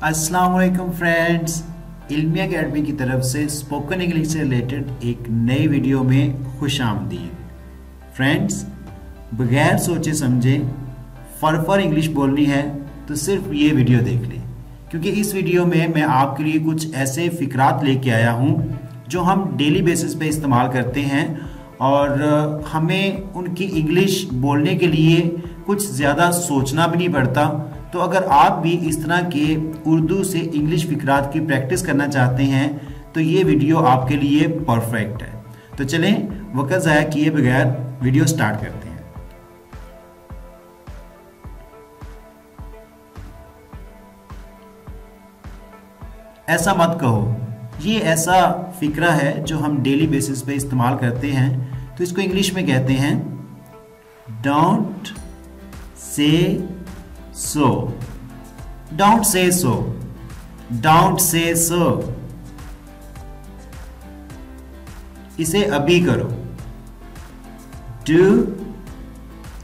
अस्सलाम वालेकुम फ्रेंड्स, इल्मी अकेडमी की तरफ से स्पोकन इंग्लिश से रिलेटेड एक नई वीडियो में खुश आमदीद। फ्रेंड्स, बगैर सोचे समझे फर इंग्लिश बोलनी है तो सिर्फ ये वीडियो देख लें, क्योंकि इस वीडियो में मैं आपके लिए कुछ ऐसे फ़िक्रात लेके आया हूँ जो हम डेली बेसिस पे इस्तेमाल करते हैं और हमें उनकी इंग्लिश बोलने के लिए कुछ ज़्यादा सोचना भी नहीं पड़ता। तो अगर आप भी इस तरह के उर्दू से इंग्लिश फ़िक्रात की प्रैक्टिस करना चाहते हैं तो ये वीडियो आपके लिए परफेक्ट है। तो चलें वक्त ज़ाया किए बगैर वीडियो स्टार्ट करते हैं। ऐसा मत कहो, ये ऐसा फ़िक्रा है जो हम डेली बेसिस पे इस्तेमाल करते हैं। तो इसको इंग्लिश में कहते हैं don't say so. Don't say so, don't say सो। इसे अभी करो, do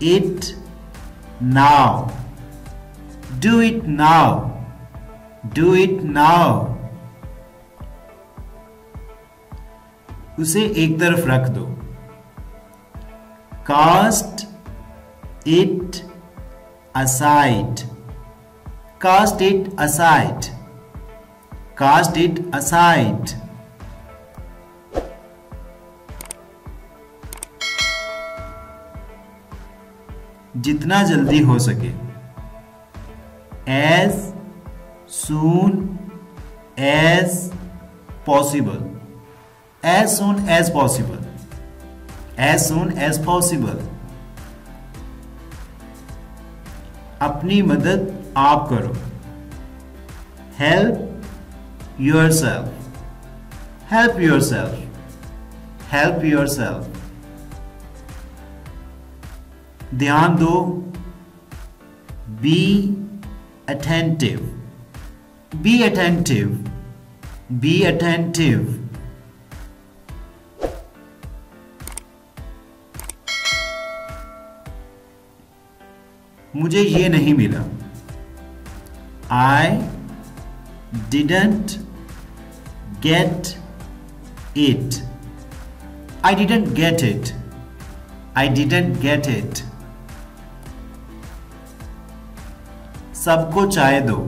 it now, do it now, do it now. उसे एक तरफ रख दो, cast it aside, cast it aside, cast it aside। जितना जल्दी हो सके, as soon as possible, as soon as possible, as soon as possible। अपनी मदद आप करो, help yourself, help yourself, help yourself. ध्यान दो, be attentive, be attentive, be attentive. मुझे ये नहीं मिला, I didn't get it, I didn't get it, I didn't get it। सबको चाय दो,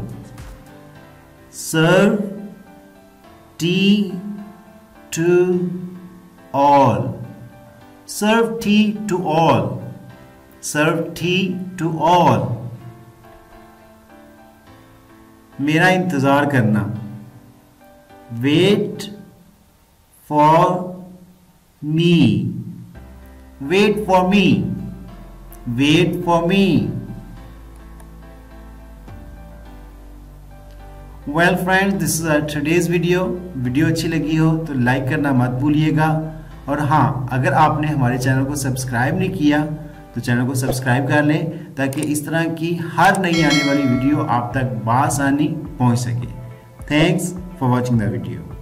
serve tea to all, serve tea to all, serve tea to all। मेरा इंतज़ार करना, wait for me, wait for me, wait for me। Well friends, this is our today's video। Video अच्छी लगी हो तो लाइक करना मत भूलिएगा, और हाँ, अगर आपने हमारे चैनल को सब्सक्राइब नहीं किया तो चैनल को सब्सक्राइब कर लें, ताकि इस तरह की हर नई आने वाली वीडियो आप तक बआसानी पहुंच सके। Thanks for watching the video.